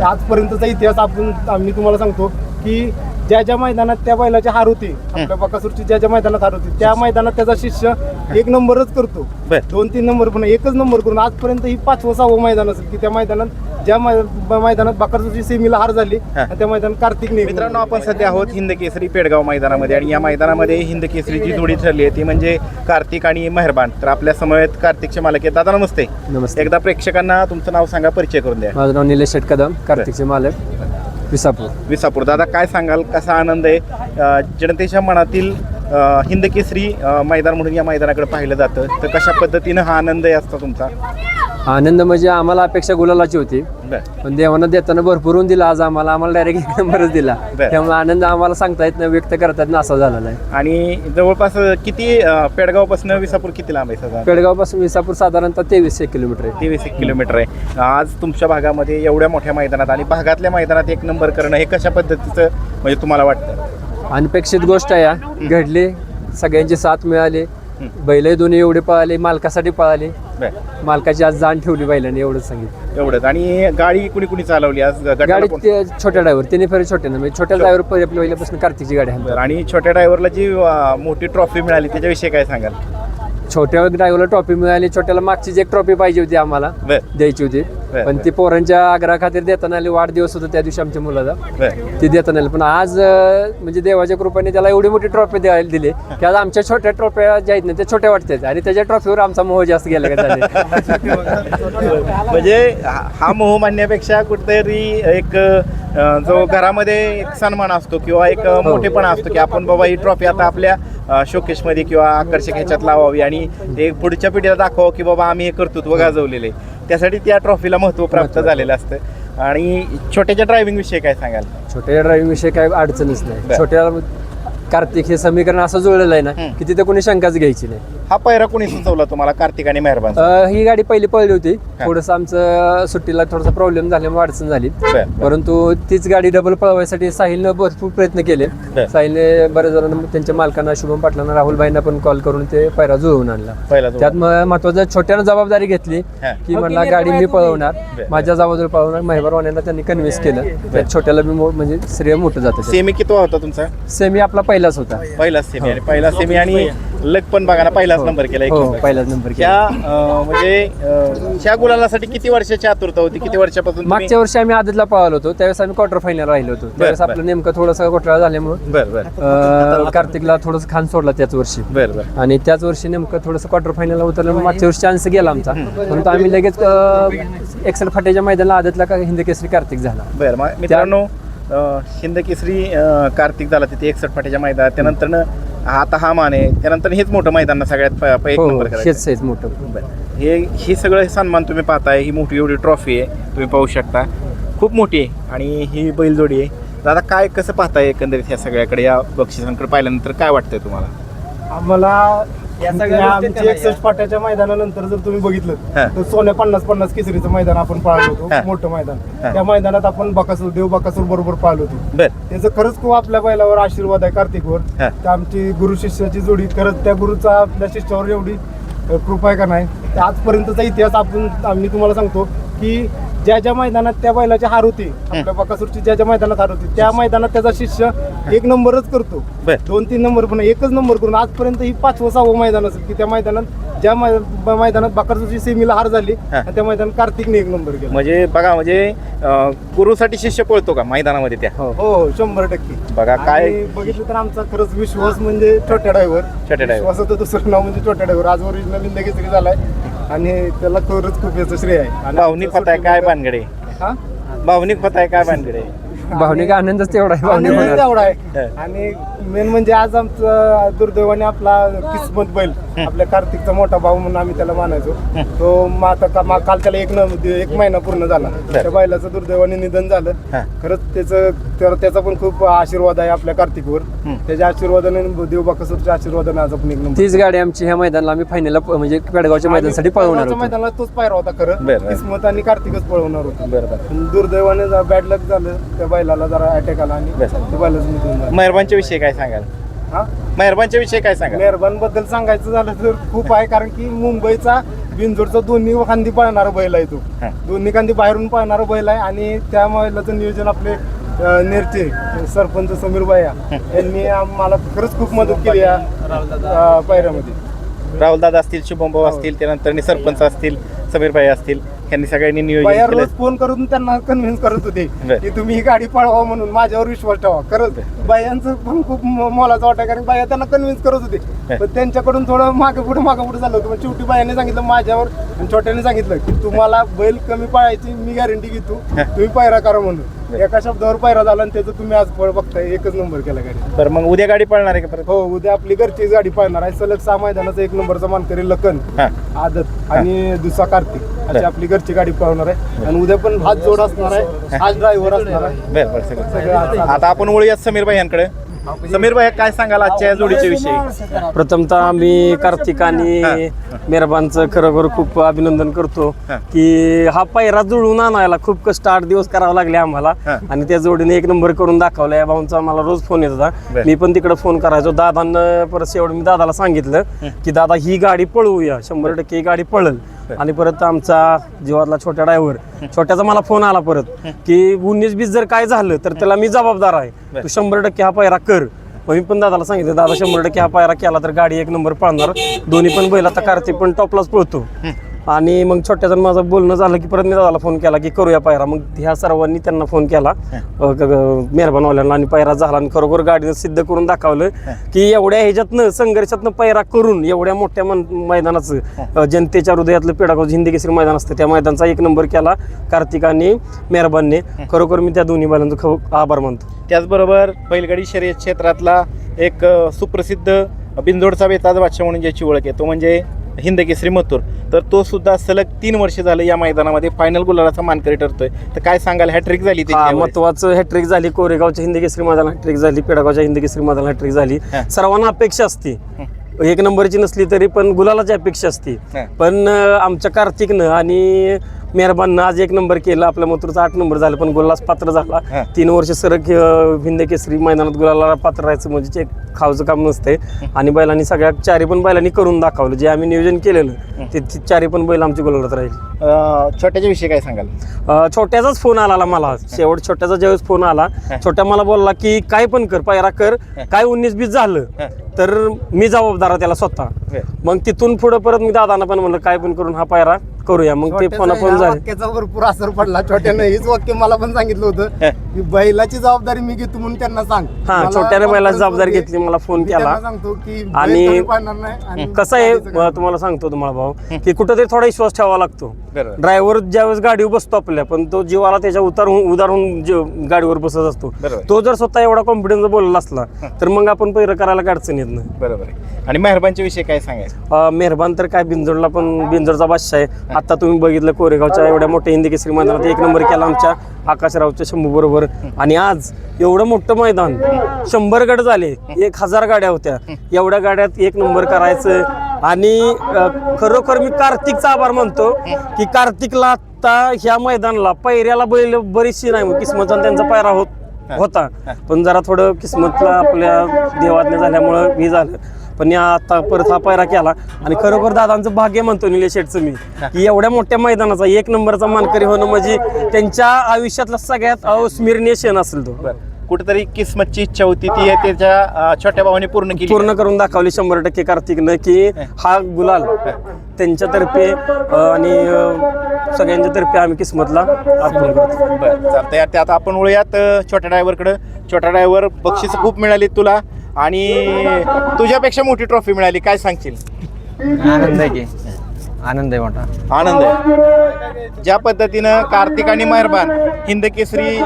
आजपर्यंतचा इतिहास आम्ही तुम्हाला सांगतो की ज्या ज्या मैदानात त्या बैलाची हार होती, आपल्या बकासूरची ज्या ज्या मैदानात हार होती त्या मैदानात त्याचा शिष्य 1 नंबरच करतो. 2-3 नंबर पण 1च नंबर करून आजपर्यंत ही 5वं-6वं मैदान असेल की त्या मैदानात ज्या मैदानात बकासूरची सेमीला हार झाली त्या मैदानात कार्तिक नेहमी. मित्रांनो, आपण सध्या आहोत हिंद केसरी पेडगाव मैदानामध्ये आणि या मैदानामध्ये हिंद केसरीची जोडी ठरली आहे ती म्हणजे कार्तिक आणि मेहरबान. तर आपल्या समवेत कार्तिकचे मालक आहेत. दादा नमस्ते. नमस्ते. एकदा प्रेक्षकांना तुमचं नाव सांगा, परिचय करून द्या. माझं नाव निलेश शेटकदम, कार्तिकचे मालक, विसापूर. दादा काय सांगाल, कसा आनंद आहे जनतेच्या मनातील हिंद केसरी मैदान म्हणून या मैदानाकडे पाहिलं जातं, तर कशा पद्धतीनं हा आनंद असतो तुमचा? आनंद म्हणजे आम्हाला अपेक्षा गुलालाची होती, पण देवानं देताना भरपूरून दिला. आज आम्हाला डायरेक्ट 1 नंबरच दिला, त्यामुळे आनंद आम्हाला सांगता येत नाही, व्यक्त करता येत नाही, असा झालेला आहे. आणि जवळपास किती पेडगावपासून विसापूर किती लांब आहे? पेडगावपासून विसापूर साधारणतः 23 किलोमीटर आहे. 23 किलोमीटर आहे. आज तुमच्या भागामध्ये एवढ्या मोठ्या मैदानात आणि भागातल्या मैदानात 1 नंबर करणं हे कशा पद्धतीचं म्हणजे तुम्हाला वाटतं? अनपेक्षित गोष्ट आहे, घडली, सगळ्यांची साथ मिळाली, बैल दोन्ही एवढे पळाले, मालकासाठी पळाले, मालकाची आज जाण ठेवली बैलाने, एवढंच सांगितलं. एवढंच. आणि गाडी कुणी चालवली आज? गाडी छोट्या ड्रायव्हर, तिने फेरी छोटे ना, म्हणजे छोट्या ड्रायव्हर पहिल्यापासून कार्तिकची गाडी आहे. आणि छोट्या ड्रायव्हरला जी मोठी ट्रॉफी मिळाली त्याच्याविषयी काय सांगाल? छोट्या ड्रायव्हरला ट्रॉफी मिळाली, छोट्याला मागचीच एक ट्रॉफी पाहिजे होती आम्हाला द्यायची होती, पण ती पोरांच्या आग्रहा खातीर देताना आली. वाढदिवस होता त्या दिवशी आमच्या मुलाचा, ती देताना आली. पण आज म्हणजे देवाच्या कृपेने त्याला एवढी मोठी ट्रॉफी द्यायला दिली की आज आमच्या छोट्या ट्रॉफ्या ज्या आहेत ना त्या छोट्या वाटतात आणि त्याच्या ट्रॉफीवर आमचा मोह जास्त गेला का म्हणजे हा मोह मानण्यापेक्षा कुठेतरी एक जो घरामध्ये एक सन्मान असतो किंवा एक मोठेपणा असतो की आपण बाबा ही ट्रॉफी आता आपल्या शोकेशमध्ये किंवा आकर्षक ह्याच्यात लावावी आणि ते पुढच्या पिढीला दाखवावं की बाबा आम्ही हे कर्तृत्व गाजवलेले, त्यासाठी त्या ट्रॉफीला महत्त्व प्राप्त झालेलं असतं. आणि छोट्याच्या ड्रायव्हिंग विषयी काय सांगाल? छोट्या ड्रायव्हिंग विषयी काय अडचणच नाही. छोट्या कार्तिक हे समीकरण असं जुळलेलं आहे ना की तिथे कोणी शंकाच घ्यायची नाही. हा पैरा कोणी सुचवला तुम्हाला, कार्तिक आणि मेहरबान? ही गाडी पहिली पळली होती, थोडंसं आमचं सुट्टीला थोडासा प्रॉब्लेम झाल्यामुळे अडचण झाली, परंतु तीच गाडी डबल पळवायसाठी साहिलनं भरपूर प्रयत्न केले. साहिलने बऱ्याच जणांना, त्यांच्या मालकांना, शुभम पाटलांना, राहुल भाईंना पण कॉल करून ते पैरा जुळवून आणला. त्यात महत्वाचं छोट्यानं जबाबदारी घेतली की म्हणला गाडी मी पळवणार, माझ्या जबाबदारी पळवणार. मेहरबान त्यांनी कन्व्हिन्स केलं, त्यात छोट्याला मी म्हणजे श्रेय मोठं जातं. सेमी किती होता तुमचा? सेमी आपला पहिलाच होता. पहिला सेमी आणि लग पण बघा ना, पहिलाच नंबर केला. पहिलाच नंबर केला. म्हणजे ह्या गुलालासाठी किती वर्षाची आतुरता होती? किती वर्षापासून? मागच्या वर्षी आम्ही आदतला पळालो होतो, त्यावेळेस आम्ही क्वार्टर फायनल राहिलो होतो. त्यावेळेस आपलं नेमकं थोडासा घोटाळा झाल्यामुळे कार्तिकला थोडंसं खान सोडला त्याच वर्षी, आणि त्याच वर्षी नेमकं थोडंसं क्वार्टर फायनल उतरल्यामुळे मागच्या वर्षी चान्स गेला आमचा, परंतु आम्ही लगेच 61 फाट्याच्या मैदानाला आदतला हिंद केसरी कार्तिक झाला. मित्रांनो, हिंद केसरी कार्तिक झाला तिथे 61 फाट्याच्या मैदानात. त्यानंतर आता हा मान आहे, त्यानंतर हेच मोठं मैदान सगळ्यात एक नंबर हेच मोठं. हे सगळं सन्मान तुम्ही पाहताय. ही मोठी एवढी ट्रॉफी आहे, तुम्ही पाहू शकता, खूप मोठी आहे. आणि ही बैलजोडी आहे. दादा काय कसं पाहताय एकंदरीत ह्या सगळ्याकडे, या बक्षिसांकडे पाहिल्यानंतर काय वाटतंय तुम्हाला? आम्हाला आमच्या 61 फाट्याच्या मैदानानंतर जर तुम्ही बघितलं तर सोन्या 50-50 केसरीचं मैदान आपण पाळलो होतो, मोठं मैदान. त्या मैदानात आपण देव बकासूर बरोबर पाळलो होतो. त्याचं खरंच खूप आपल्या बैलावर आशीर्वाद आहे, कार्तिकवर. तर आमची गुरु शिष्याची जोडी, खरंच त्या गुरुचा आपल्या शिष्यावर एवढी कृपा आहे का नाही. आजपर्यंतचा इतिहास आम्ही तुम्हाला सांगतो की ज्या ज्या मैदानात त्या बैलाची हार होती, आपल्या बकासूरची ज्या ज्या मैदानात हार होती त्या मैदानात त्याचा शिष्य 1 नंबरच करतो. 2-3 नंबर पण 1च नंबर करून आजपर्यंत ही 5वं-6वं मैदान असेल की त्या मैदानात ज्या मैदानात बकासूरची सेमीला हार झाली त्या मैदानात कार्तिकने 1 नंबर केला. म्हणजे बघा, म्हणजे गुरुसाठी शिष्य पळतो का मैदानामध्ये त्या? हो, 100%. बघा काय बघितलं तर आमचा खरंच विश्वास म्हणजे छोट्या ड्रायव्हर. विश्वासाचं दुसरं नाव म्हणजे छोट्या ड्रायव्हर. आज ओरिजिनल हिंद केसरी झालाय आणि त्याला खरंच खूप याचं श्रेय आहे. भावनिक होत आहे काय भानगडे? भावनिक होत आहे काय भानगडे? भावनिक आनंदच तेवढा आहे. आणि मेन म्हणजे आज आमचं दुर्दैवाने आपला किस्मत बैल, आपल्या कार्तिकचा मोठा भाऊ म्हणून आम्ही त्याला मानायचो, तो काल त्याला 1 महिना पूर्ण झाला. त्या बैलाचं दुर्दैवाने निधन झालं. खरंच त्याचा पण खूप आशीर्वाद आहे आपल्या कार्तिकवर. त्याच्या आशीर्वादाने, देव बकासूरच्या आशीर्वादाने आज आपण 1 नंबर. तीच गाडी आमची ह्या मैदानाला आम्ही फायनलला म्हणजे पेडगावच्या मैदानासाठी पळवणार होतो. मैदानाला तोच पायरा होता खरं, किस्मत आणि कार्तिकच पळवणार होतो. दुर्दैवाने बॅड लक झालं, त्या बैलाला जरा अटॅक आला आणि त्या बैलाचं निधन झालं. मेहरबानच्या विषयी काय सांगाल? मेहरबानच्या विषयी काय सांगाल? मेहरबान बद्दल सांगायचं झालं तर खूप आहे, कारण की मुंबईचा बिनजोडचा दोन्ही खांदी पळणारा बैल आहे तो. दोन्ही खांदी बाहेरून पळणारा बैल आहे आणि त्या बैलाचं नियोजन आपले नेरचे सरपंच समीर बाया यांनी आम्हाला खरंच खूप मदत केली या पायऱ्यामध्ये. राहुल दादा असतील, शुभम भाऊ असतील, त्यानंतर सरपंच असतील, समीर भाई असतील, यांनी सगळ्यांनी नियोजन बाया केलं. रोज फोन करून त्यांना कन्व्हिन्स करत होते की तुम्ही ही गाडी पळवा म्हणून, माझ्यावर विश्वास ठेवा. खरंच बायांचं पण खूप मोलाचं वाटतं, कारण बाया त्यांना कन्व्हिन्स करत होते. पण त्यांच्याकडून थोडं मागे पुढे झालं होतं. पण शेवटी बायाने सांगितलं माझ्यावर आणि छोट्याने सांगितलं की तुम्हाला बैल कमी पळायची मी गॅरंटी घेतो, तुम्ही पायरा करा म्हणून. एका शब्दावर पायरा झाला आणि त्याचं तुम्ही आज फळ बघताय, एकच नंबर केला गाडी. तर मग उद्या गाडी पळणार आहे का परत? हो, उद्या आपली घरचीच गाडी पळणार आहे. सलग 6 मैदानाचा 1 नंबरचा मानकरी लखन, आदत आणि दुसरा कार्तिक अशी आपली घरची गाडी पळवणार आहे. आणि उद्या पण हात जोड असणार आहे, आज ड्रायव्हर असणार आहे. बरं. आता आपण वळूयात समीर भाई यांकडे. समीर भाई काय सांगाल आजच्या जोडीच्या विषयी? प्रथमतः आम्ही कार्तिक आणि मेहरबानचं खरोखर खूप अभिनंदन करतो की हा पायरा जुळवून आणायला खूप कष्ट 8 दिवस करावं लागले आम्हाला आणि त्या जोडीने 1 नंबर करून दाखवला. या भाऊंचा आम्हाला रोज फोन येत होता, मी पण तिकडे फोन करायचो. दादांना परत शेवट मी दादाला सांगितलं की दादा ही गाडी पळवूया, 100% ही गाडी पळल. आणि परत आमचा जीवातला छोट्या ड्रायव्हर छोट्याचा मला फोन आला परत की 19-20 जर काय झालं तर त्याला मी जबाबदार आहे, तू 100% हा पायरा कर. मग मी पण दादाला सांगितलं दादा 100% हा पायरा केला तर गाडी 1 नंबर पळणार. दोन्ही पण बैल आता कार्तिक पण टॉपलाच पळतो. आणि मग छोट्याचं माझं बोलणं झालं की परत मी दादाला फोन केला की करूया पायरा. मग ह्या सर्वांनी त्यांना फोन केला मेहरबानवाल्यांना आणि पायरा झाला. आणि खरोखर गाडीनं सिद्ध करून दाखवलं की एवढ्या ह्याच्यातनं संघर्षातनं पायरा करून एवढ्या मोठ्या मैदानाचं जनतेच्या हृदयातलं पेडागाव हिंदी केसरी मैदान असतं त्या मैदानाचा 1 नंबर केला कार्तिक आणि मेहरबानने. खरोखर मी त्या दोन्ही बैलांचं खूप आभार मानतो. त्याचबरोबर बैलगाडी शर्यत क्षेत्रातला एक सुप्रसिद्ध बिंदोडचा बेताज बादशाह म्हणून ज्याची ओळख आहे तो म्हणजे हिंद केसरी मथुर. तर तो सुद्धा सलग 3 वर्ष झालं या मैदानामध्ये फायनल गुलालाचा मानकरी ठरतोय. तर काय सांगाल, हॅट्रिक झाली महत्वाचं हॅट्रिक झाली. कोरेगावच्या हिंद केसरी मैदान हॅट्रिक झाली, पेडागावच्या हिंद केसरी मैदान हॅट्रिक झाली. सर्वांना अपेक्षा असते 1 नंबरची नसली तरी पण गुलालाची अपेक्षा असते. पण आमच्या कार्तिकनं आणि मेहरबाननं आज 1 नंबर केला. आपल्या मथुरचा 8 नंबर झाला पण गुलालाच पात्र झाला. 3 वर्ष सरक हिंद केसरी मैदानात गुलाला पात्र राहायचं म्हणजे खावचं काम नसतंय. आणि बैलांनी सगळ्या 4 पण बैलांनी करून दाखवलं जे आम्ही नियोजन केलेलं ते 4 पण बैल आमची गुलालात राहील. छोट्याच्या विषयी काय सांगाल? छोट्याचाच फोन आला मला शेवट. छोट्याचा ज्यावेळेस फोन आला छोट्या मला बोलला की काय पण कर पायरा कर, काय 19-20 झालं तर मी जबाबदार त्याला स्वतः. मग तिथून पुढे परत मी दादांना पण म्हणलं काय पण करून हा पायरा करूया. मग ते फोन झालं. वाक्याचा भरपूर असर पडला छोट्यानं. हेच वाक्य मला पण सांगितलं होतं की बैलाची जबाबदारी मी घेतो म्हणून त्यांना सांग. छोट्याने बैलाची जबाबदारी घेतली, मला फोन केला. सांगतो की आणि कसं आहे तुम्हाला सांगतो तुम्हाला भाऊ की कुठेतरी थोडा विश्वास ठेवावा लागतो. ड्रायव्हर ज्यावेळेस गाडीवर बसतो आपल्या पण तो जीवाला त्याच्या उदाहरण गाडीवर बसत असतो. तो जर स्वतः एवढा कॉन्फिडन्स बोलला असला तर मग आपण पहिरं करायला अडचण येत नाही. बरोबर आहे. आणि मेहरबानच्या विषयी काय सांगायचं? मेहरबान तर काय बिंजोडला पण बिंजोडचा बादशाह आहे. आता तुम्ही बघितलं कोरेगावच्या एवढ्या मोठ्या हिंदी केसरी मैदानात 1 नंबर केला आमच्या आकाशरावच्या शंभू बरोबर. आणि आज एवढं मोठं मैदान 100 गट झाले, 1000 गाड्या होत्या. एवढ्या गाड्यात 1 नंबर करायचं. आणि खरोखर मी कार्तिकचा आभार मानतो की कार्तिकला आता ह्या मैदानाला पायऱ्याला बैल बरीचशी नाही किस्मत त्यांचा पायरा होता पण जरा थोडं किस्मतला आपल्या देवाज्ञा झाल्यामुळं हे झालं. पण या आता परत हा पायरा केला आणि खरोखर दादांचं भाग्य म्हणतो निलेश शेठचं मी की एवढ्या मोठ्या मैदानाचा 1 नंबरचा मानकरी होणं म्हणजे त्यांच्या आयुष्यातला सगळ्यात अविस्मरणीय क्षण असेल तो. कुठेतरी किस्मतची इच्छा होती ती त्याच्या छोट्या भावाने पूर्ण करून दाखवली 100% कार्तिकनं की हा गुलाल त्यांच्यातर्फे आणि सगळ्यांच्या तर्फे आम्ही किस्मतला अर्पण करतो. चालतंय. त्यात आपण वळूयात छोट्या ड्रायव्हरकडे. छोट्या ड्रायव्हर बक्षीस खूप मिळाली तुला आणि तुझ्यापेक्षा मोठी ट्रॉफी मिळाली, काय सांगशील? आनंद आहे की आनंद आहे मोठा आनंद आहे. ज्या पद्धतीनं कार्तिक आणि मेहरबान हिंद केसरी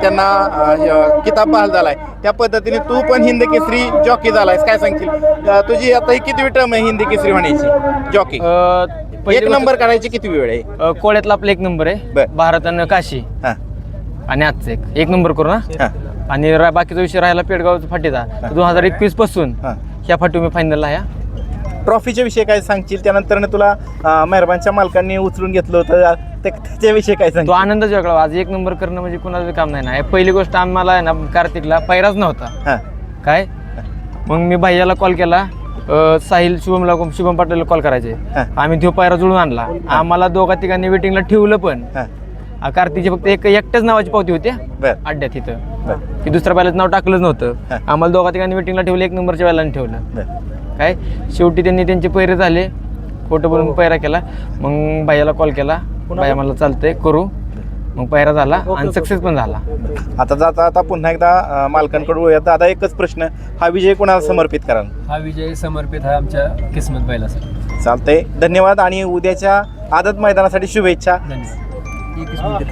त्यांना किताब बहाल झालाय त्या पद्धतीने तू पण हिंद केसरी जॉकी झालायस, काय सांगशील? तुझी आता ही किती टर्म आहे हिंद केसरी होण्याची जॉकी? 1 नंबर करायची किती वेळ आहे? कोळ्यातला आपला 1 नंबर आहे, भारत आणि काशी आणि आजचं 1 नंबर करू ना. आणि बाकीचा विषय राहिला पेडगावचा फाटीचा 2021 पासून ह्या फाटी मी फायनलला ह्या. ट्रॉफीच्या विषयी काय सांगशील? त्यानंतर तुला मेहरबानच्या मालकांनी उचलून घेतलं होतं त्याच्याविषयी काय सांग? तो आनंदच वेगळा. आज 1 नंबर करणं म्हणजे कुणाचं काम नाही ना. पहिली गोष्ट आम्हाला आहे ना कार्तिकला पायराच नव्हता काय. मग मी भैयाला कॉल केला साहिल शुभम पाटीलला कॉल करायचे. हा. आम्ही तो पायरा जुळून आणला. आम्हाला दोघा तिघांनी वेटिंगला ठेवलं पण. कार्तिकची फक्त एकट्याच नावाची पावती होती बर. अड्ड्यात तिथं, की दुसऱ्या बैलाचं नाव टाकलंच नव्हतं. आम्हाला दोघा तिघांनी वेटिंगला ठेवलं, 1 नंबरच्या बैलांनी ठेवलं. काय शेवटी त्यांनी त्यांचे पैरे झाले, खोटं बोलून पैरा केला. मग बायाला कॉल केला, बाया मला चालतंय करू. मग पैरा झाला आणि सक्सेस पण झाला. आता जाता आता पुन्हा एकदा मालकांकडे वळूया. दादा एकच प्रश्न, हा विजय कोणाला समर्पित कराल? हा विजय समर्पित आहे आमच्या किस्मत बैलासाठी. चालतंय, धन्यवाद आणि उद्याच्या आदत मैदानासाठी शुभेच्छा. धन्यवाद.